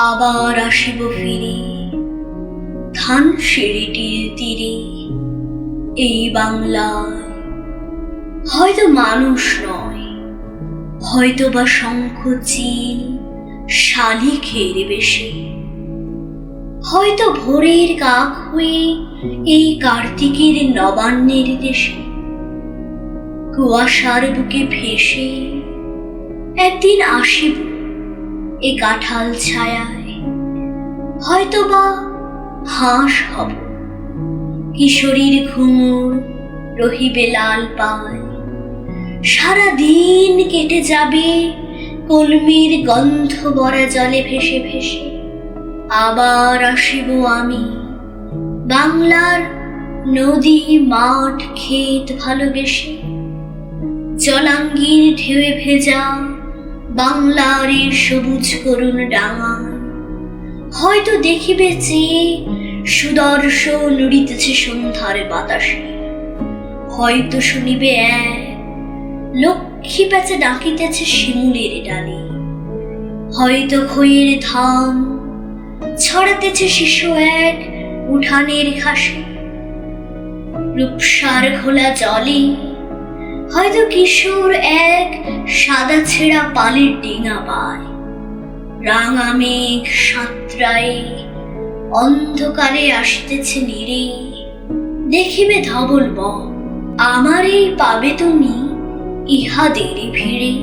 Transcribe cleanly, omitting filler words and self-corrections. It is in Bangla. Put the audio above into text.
আবার আসিব ফিরে ধান সিঁড়িটির তীরে, এই বাংলায় হয়তো মানুষ নয়, হয়তো বা শঙ্খ চিল শালিখের বেশে, হয়তো ভোরের কাক হয়ে এই কার্তিকের নবান্নের দেশে কুয়াশার বুকে ভেসে একদিন আসিব এ কাঁঠাল ছায়ায়, হয়তো বা হাঁস হব, কিশোরীর ঘুমুর রহিবে লাল পায়, সারা দিন কেটে যাবে কলমির গন্ধ ভরা জলে ভেসে ভেসে। আবার আসিব আমি বাংলার নদী মাঠ ক্ষেত ভালোবেসে, জলাঙ্গির ঢেউয়ে ভেজা বাংলার এই সবুজ করুণ ডাঙায়, হয়তো দেখিবে চেয়ে সুদর্শন উড়িতেছে সন্ধ্যার বাতাসে, হয়তো শুনিবে এক লক্ষ্মী প্যাঁচা ডাকিতেছে শিমুলের ডালে, হয়তো খইয়ের ধান ছড়াতেছে শিশু এক উঠানের ঘাসে, রূপসার ঘোলা জলে হয়তো কিশোর এক সাদা ছেঁড়া পালের ডিঙা পায়, রাঙা মেঘ সাঁতরায়ে অন্ধকারে আসিতেছে নীরে, দেখিবে ধবল বন আমারই পাবে তুমি ইহাদেরই ভিড়ে।